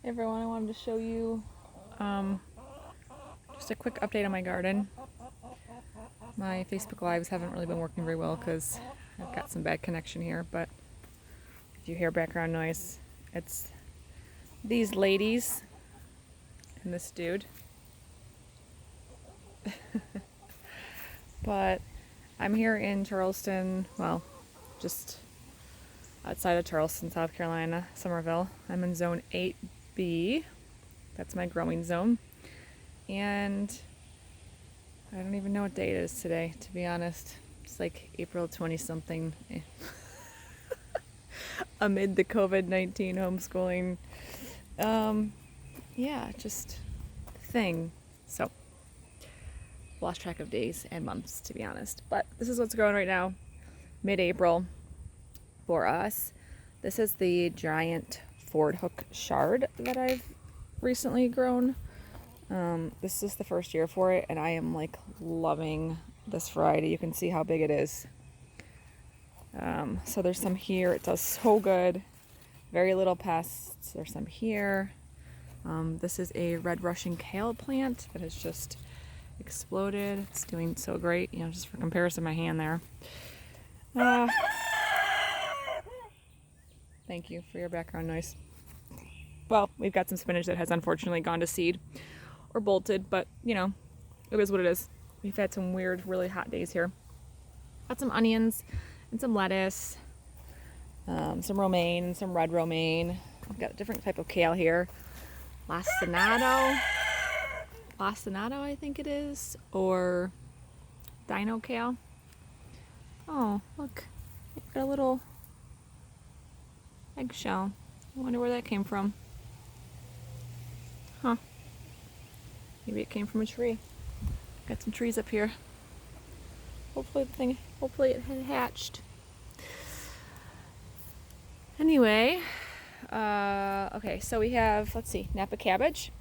Hey everyone, I wanted to show you just a quick update on my garden. My Facebook Lives haven't really been working very well because I've got some bad connection here, but if you hear background noise, it's these ladies and this dude. But I'm here in Charleston, well, just outside of Charleston, South Carolina, Somerville. I'm in zone 8B. That's my growing zone. And I don't even know what day it is today, to be honest. It's like April 20-something. Amid the COVID-19 homeschooling, just thing. So, lost track of days and months, to be honest. But this is what's growing right now, mid-April for us. This is the giant Ford hook shard that I've recently grown. This is the first year for it, and I am like loving this variety. You can see how big it is. So there's some here. It does so good. Very little pests. There's some here. This is a red Russian kale plant that has just exploded. It's doing so great. You know, just for comparison, my hand there. Thank you for your background noise. Well, we've got some spinach that has unfortunately gone to seed or bolted, but you know, it is what it is. We've had some weird, really hot days here. Got some onions and some lettuce, some romaine, some red romaine. I've got a different type of kale here. Lacinato, I think it is, or dino kale. Oh, look, you've got a little eggshell. I wonder where that came from. Huh. Maybe it came from a tree. Got some trees up here. Hopefully it had hatched. Anyway, okay, so we have, let's see, Napa cabbage,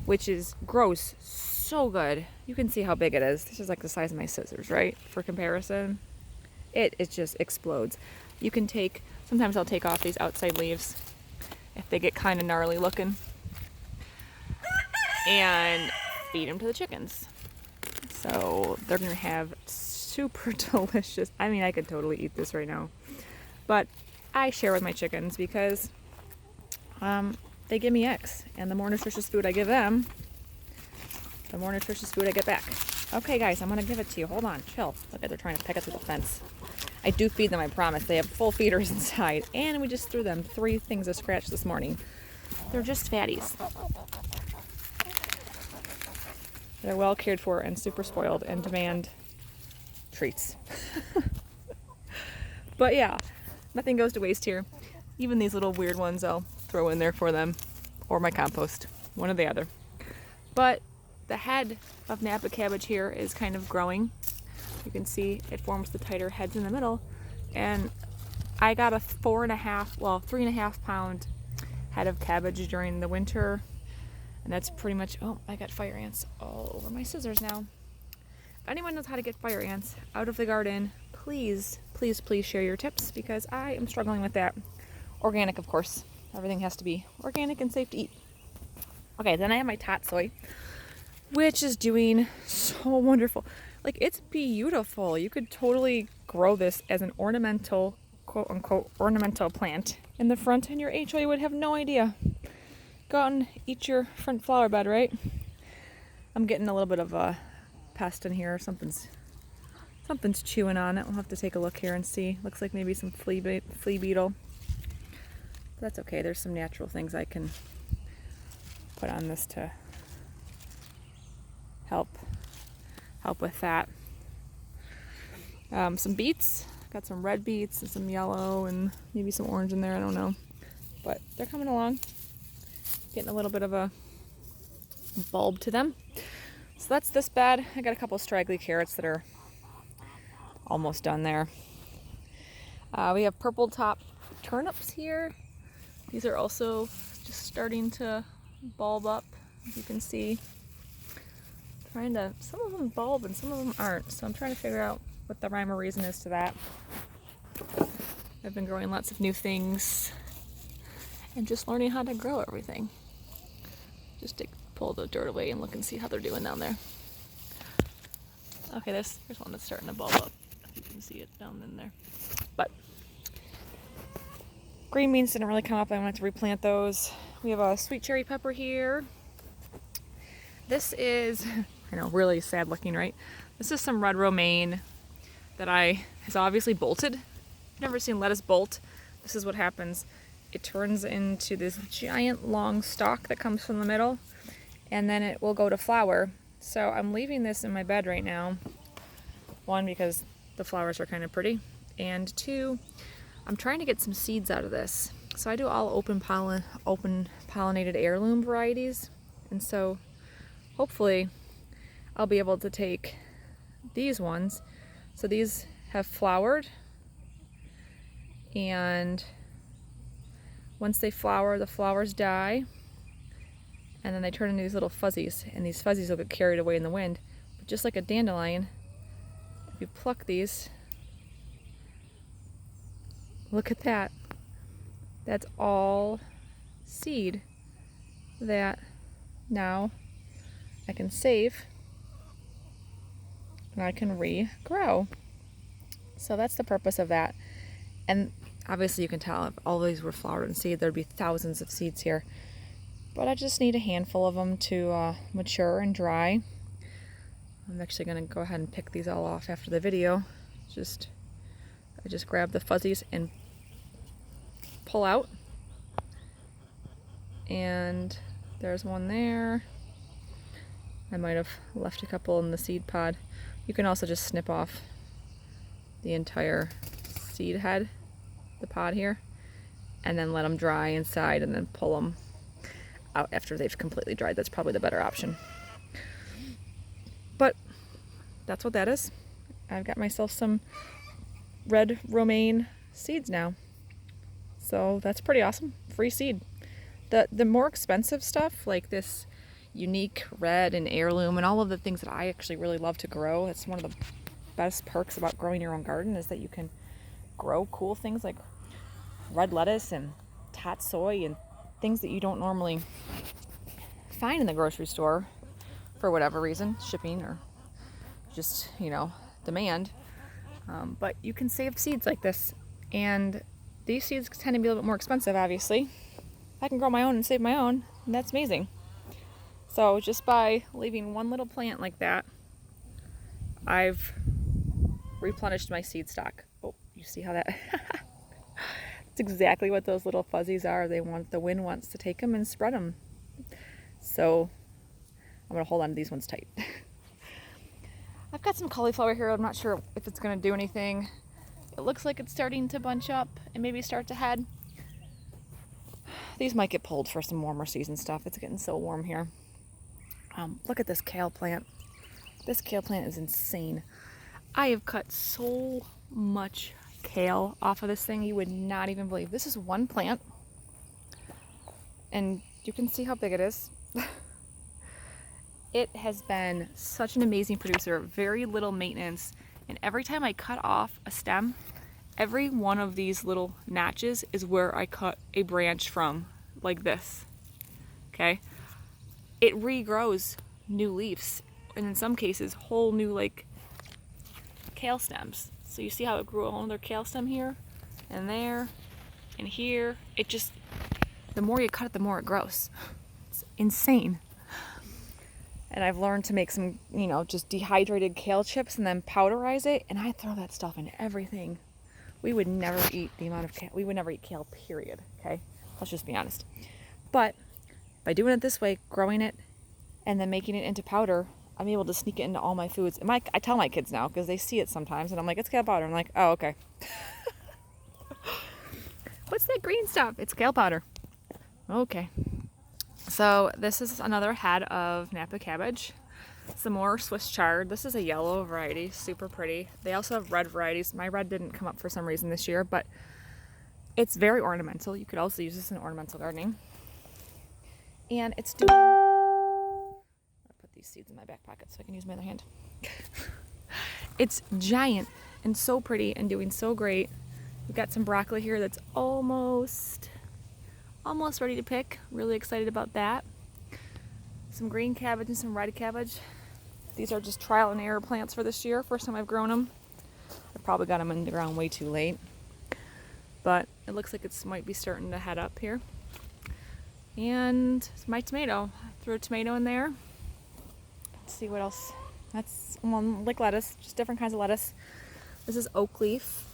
which grows so good. You can see how big it is. This is like the size of my scissors, right? For comparison, it just explodes. You can sometimes I'll take off these outside leaves if they get kind of gnarly looking and feed them to the chickens. So they're gonna have super delicious, I mean, I could totally eat this right now, but I share with my chickens because they give me eggs, and the more nutritious food I give them, the more nutritious food I get back. Okay guys, I'm gonna give it to you. Hold on, chill. Look, they're trying to peck it through the fence. I do feed them, I promise. They have full feeders inside, and we just threw them 3 things of scratch this morning. They're just fatties. They're well cared for and super spoiled and demand treats. But yeah, nothing goes to waste here. Even these little weird ones I'll throw in there for them, or my compost, one or the other. But the head of Napa cabbage here is kind of growing. You can see it forms the tighter heads in the middle, and I got a 3.5 pound head of cabbage during the winter, and that's pretty much, oh, I got fire ants all over my scissors now. If anyone knows how to get fire ants out of the garden, please share your tips, because I am struggling with that. Organic, of course. Everything has to be organic and safe to eat. Okay, then I have my tot soy, which is doing so wonderful. Like, it's beautiful. You could totally grow this as an ornamental, quote unquote, ornamental plant in the front, and your HOA would have no idea. Go out and eat your front flower bed, right? I'm getting a little bit of a pest in here. Something's chewing on it. We'll have to take a look here and see. Looks like maybe some flea beetle. But that's okay. There's some natural things I can put on this to help with that. Some beets. Got some red beets and some yellow and maybe some orange in there. I don't know. But they're coming along. Getting a little bit of a bulb to them. So that's this bed. I got a couple straggly carrots that are almost done there. We have purple top turnips here. These are also just starting to bulb up, as you can see. Some of them bulb and some of them aren't, so I'm trying to figure out what the rhyme or reason is to that. I've been growing lots of new things and just learning how to grow everything. Just to pull the dirt away and look and see how they're doing down there. Okay, here's one that's starting to bulb up. If you can see it down in there. But green beans didn't really come up. I want to replant those. We have a sweet cherry pepper here. This is, I know, really sad looking, right? This is some red romaine that has obviously bolted. I've never seen lettuce bolt. This is what happens. It turns into this giant long stalk that comes from the middle, and then it will go to flower. So I'm leaving this in my bed right now. One, because the flowers are kind of pretty, and two, I'm trying to get some seeds out of this. So I do all open pollinated heirloom varieties, and so hopefully I'll be able to take these ones. So these have flowered, and once they flower, the flowers die, and then they turn into these little fuzzies, and these fuzzies will get carried away in the wind. But just like a dandelion, if you pluck these, look at that. That's all seed that now I can save and I can regrow. So that's the purpose of that. And obviously you can tell if all these were flowered in seed, there'd be thousands of seeds here. But I just need a handful of them to mature and dry. I'm actually going to go ahead and pick these all off after the video. I just grab the fuzzies and pull out. And there's one there. I might have left a couple in the seed pod. You can also just snip off the entire seed head, the pod here, and then let them dry inside and then pull them out after they've completely dried. That's probably the better option. But that's what that is. I've got myself some red romaine seeds now. So that's pretty awesome. Free seed. The more expensive stuff, like this unique red and heirloom and all of the things that I actually really love to grow, it's one of the best perks about growing your own garden, is that you can grow cool things like red lettuce and tot soy and things that you don't normally find in the grocery store for whatever reason, shipping or just, demand. But you can save seeds like this, and these seeds tend to be a little bit more expensive, obviously. I can grow my own and save my own, and that's amazing. So just by leaving one little plant like that, I've replenished my seed stock. Oh, you see how that... It's exactly what those little fuzzies are. The wind wants to take them and spread them. So I'm going to hold on to these ones tight. I've got some cauliflower here. I'm not sure if it's going to do anything. It looks like it's starting to bunch up and maybe start to head. These might get pulled for some warmer season stuff. It's getting so warm here. Look at this kale plant. This kale plant is insane. I have cut so much kale off of this thing you would not even believe. This is one plant, and you can see how big it is. It has been such an amazing producer, very little maintenance, and every time I cut off a stem, every one of these little notches is where I cut a branch from, like this. Okay? It regrows new leaves, and in some cases whole new kale stems. So you see how it grew another kale stem here and there and here. It just, the more you cut it, the more it grows. It's insane. And I've learned to make some, just dehydrated kale chips and then powderize it, and I throw that stuff in everything. We would never eat the amount of kale. We would never eat kale, period. Okay? Let's just be honest. But by doing it this way, growing it and then making it into powder, I'm able to sneak it into all my foods. And I tell my kids now, because they see it sometimes, and I'm like, it's kale powder. I'm like, oh, okay. What's that green stuff? It's kale powder. Okay. So this is another head of Napa cabbage. Some more Swiss chard. This is a yellow variety, super pretty. They also have red varieties. My red didn't come up for some reason this year, but it's very ornamental. You could also use this in ornamental gardening. And it's doing... I'll put these seeds in my back pocket so I can use my other hand. It's giant and so pretty and doing so great. We've got some broccoli here that's almost almost ready to pick. Really excited about that. Some green cabbage and some red cabbage. These are just trial and error plants for this year. First time I've grown them. I probably got them in the ground way too late. But it looks like it might be starting to head up here. And my tomato. I threw a tomato in there. Let's see what else. That's like lettuce, just different kinds of lettuce. This is oak leaf.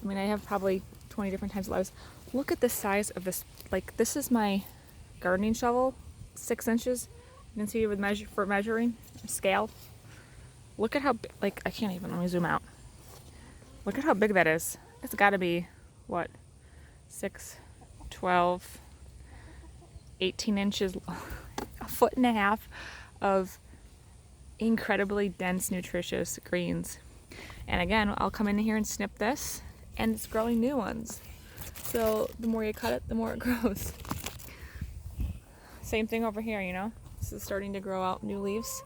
I mean, I have probably 20 different types of lettuce. Look at the size of this. Like, this is my gardening shovel, 6 inches. You can see with measuring scale. Look at how like I can't even. Let me zoom out. Look at how big that is. It's got to be what, 6, 12, 18 inches, a foot and a half of incredibly dense, nutritious greens. And again, I'll come in here and snip this, and it's growing new ones. So the more you cut it, the more it grows. Same thing over here, you know. This is starting to grow out new leaves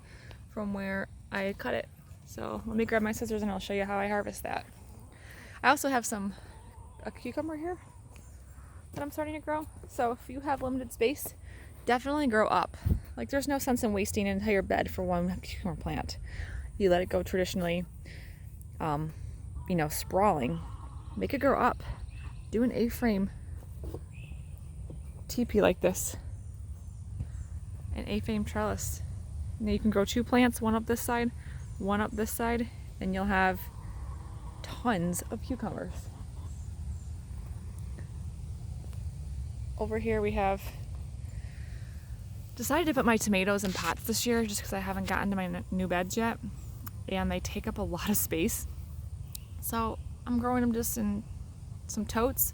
from where I cut it. So let me grab my scissors and I'll show you how I harvest that. I also have a cucumber here that I'm starting to grow. So if you have limited space, definitely grow up. Like, there's no sense in wasting an entire bed for one cucumber plant. You let it go traditionally, you know, sprawling. Make it grow up. Do an A-frame teepee like this. An A-frame trellis. Now you can grow 2 plants, one up this side, one up this side, and you'll have tons of cucumbers. Over here we have decided to put my tomatoes in pots this year just because I haven't gotten to my new beds yet, and they take up a lot of space. So I'm growing them just in some totes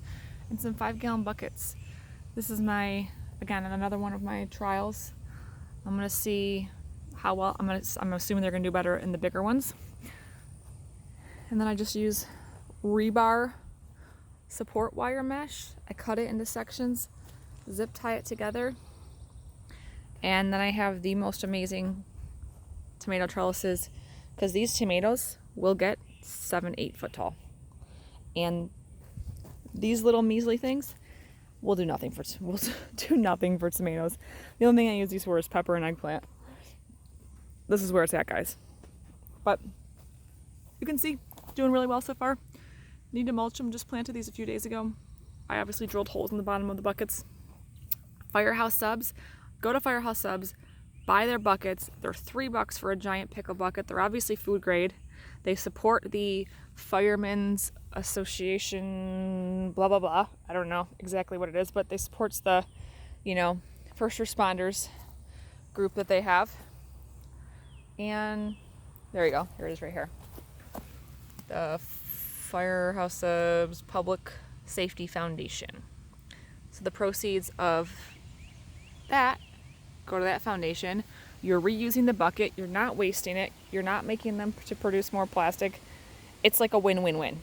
and some 5-gallon buckets. This is my, again, another one of my trials. I'm gonna see how well, I'm assuming they're gonna do better in the bigger ones. And then I just use rebar support wire mesh. I cut it into sections, zip tie it together, and then I have the most amazing tomato trellises, because these tomatoes will get 7-8 foot tall, and these little measly things will do nothing for tomatoes. The only thing I use these for is pepper and eggplant. This is where it's at, guys. But you can see, doing really well so far. Need to mulch them. Just planted these a few days ago. I obviously drilled holes in the bottom of the buckets. Firehouse Subs. Go to Firehouse Subs. Buy their buckets. They're $3 for a giant pickle bucket. They're obviously food grade. They support the Firemen's Association, blah, blah, blah. I don't know exactly what it is, but they supports the, you know, first responders group that they have. And there you go. Here it is right here. The Firehouse Subs Public Safety Foundation. So the proceeds of that go to that foundation. You're reusing the bucket. You're not wasting it. You're not making them to produce more plastic. It's like a win-win-win.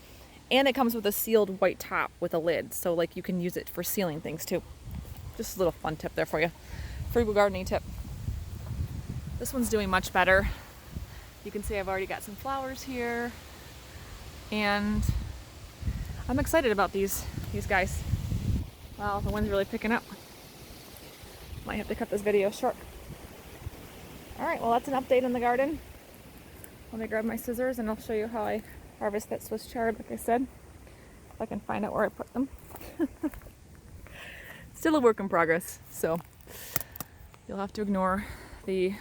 And it comes with a sealed white top with a lid. So like you can use it for sealing things too. Just a little fun tip there for you. Free gardening tip. This one's doing much better. You can see I've already got some flowers here. And I'm excited about these guys. Wow, the wind's really picking up. Might have to cut this video short. Alright, well that's an update on the garden. Let me grab my scissors and I'll show you how I harvest that Swiss chard, like I said. If I can find out where I put them. Still a work in progress, so you'll have to ignore the,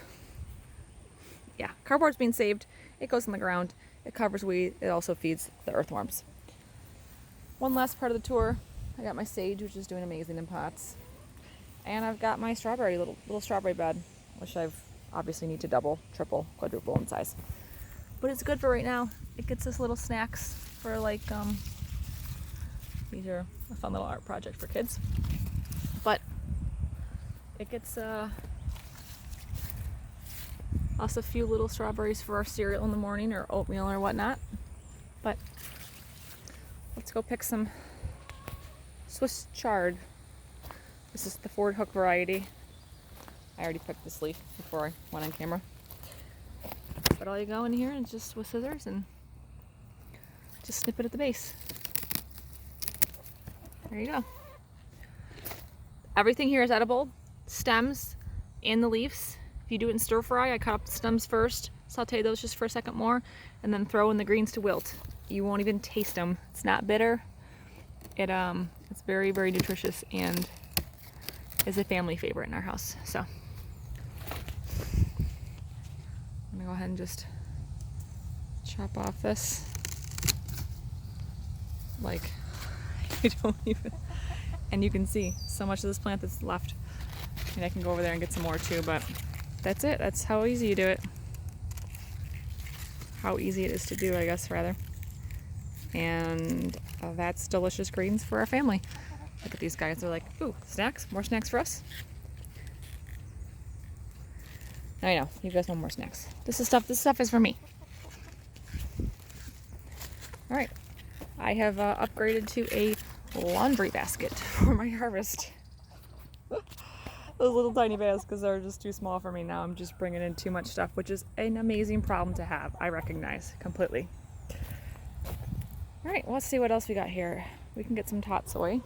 yeah, cardboard's being saved. It goes in the ground. It covers weed. It also feeds the earthworms. One last part of the tour. I got my sage, which is doing amazing in pots. And I've got my strawberry, little strawberry bed, which I've obviously need to double, triple, quadruple in size. But it's good for right now. It gets us little snacks for like, these are a fun little art project for kids. But it gets us a few little strawberries for our cereal in the morning or oatmeal or whatnot. But let's go pick some Swiss chard. This is the Ford Hook variety. I already picked this leaf before I went on camera. But all you go in here is just with scissors and just snip it at the base. There you go. Everything here is edible, stems and the leaves. If you do it in stir fry, I cut up the stems first, saute those just for a second more, and then throw in the greens to wilt. You won't even taste them. It's not bitter. It's very, very nutritious and is a family favorite in our house. So I'm gonna go ahead and just chop off this. Like, you don't even, and you can see so much of this plant that's left. And I can go over there and get some more too, but that's it. That's how easy you do it. How easy it is to do, I guess, rather. And that's delicious greens for our family. Look at these guys. They're like, ooh, snacks? More snacks for us? I know, you guys want more snacks. This stuff is for me. All right, I have upgraded to a laundry basket for my harvest. Those little tiny baskets are just too small for me now. I'm just bringing in too much stuff, which is an amazing problem to have. I recognize completely. All right, let's see what else we got here. We can get some tot soy.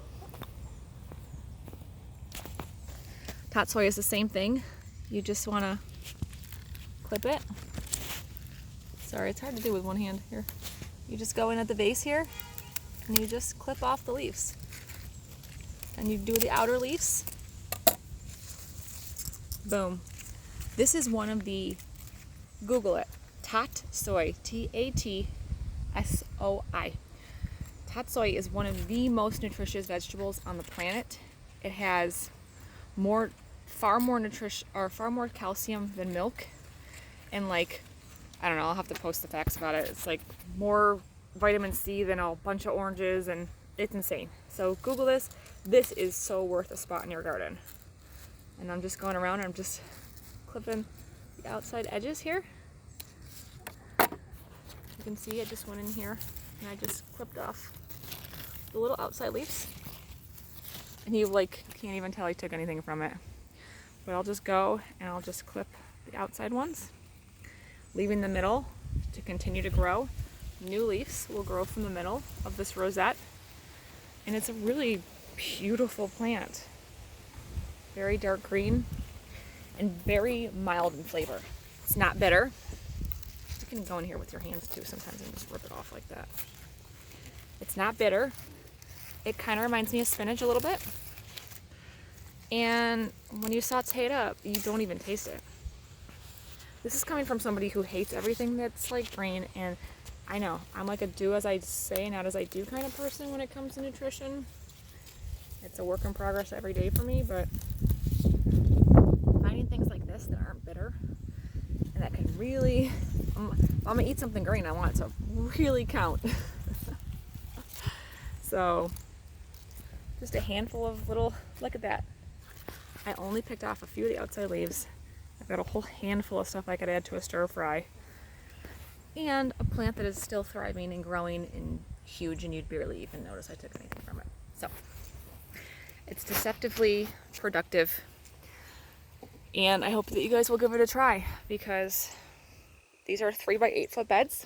Tot soy is the same thing. You just want to clip it. Sorry, it's hard to do with one hand here. You just go in at the base here and you just clip off the leaves. And you do the outer leaves. Boom. This is one of the, Google it, tot soy, Tatsoi. Tot soy is one of the most nutritious vegetables on the planet. It has far more calcium than milk, and like, I don't know, I'll have to post the facts about it. It's like more vitamin C than a bunch of oranges, and it's insane. So Google this. This is so worth a spot in your garden. And I'm just going around and I'm just clipping the outside edges here. You can see I just went in here and I just clipped off the little outside leaves. And you can't even tell I took anything from it. But I'll just go and I'll just clip the outside ones, leaving the middle to continue to grow. New leaves will grow from the middle of this rosette. And it's a really beautiful plant. Very dark green and very mild in flavor. It's not bitter. You can go in here with your hands too sometimes and just rip it off like that. It's not bitter. It kind of reminds me of spinach a little bit. And when you saute it up, you don't even taste it. This is coming from somebody who hates everything that's like green, and I know, I'm like a do as I say, not as I do kind of person when it comes to nutrition. It's a work in progress every day for me, but finding things like this that aren't bitter and that can really, if I'm gonna eat something green, I want it to really count. So just a handful of little, look at that. I only picked off a few of the outside leaves. I've got a whole handful of stuff I could add to a stir fry. And a plant that is still thriving and growing and huge, and you'd barely even notice I took anything from it. So it's deceptively productive. And I hope that you guys will give it a try, because these are 3 by 8 foot beds.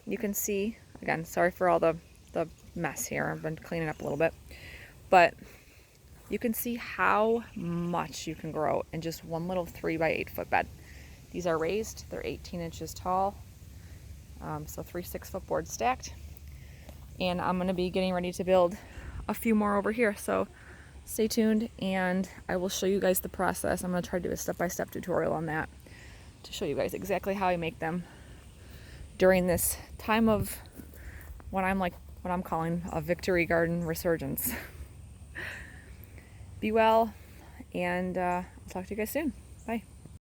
You can see, again, sorry for all the mess here. I've been cleaning up a little bit. But you can see how much you can grow in just one little 3 by 8 foot bed. These are raised, they're 18 inches tall. So 3 6-foot boards stacked. And I'm gonna be getting ready to build a few more over here. So stay tuned and I will show you guys the process. I'm gonna try to do a step-by-step tutorial on that to show you guys exactly how I make them during this time of what I'm calling a victory garden resurgence. Be well, and I'll talk to you guys soon.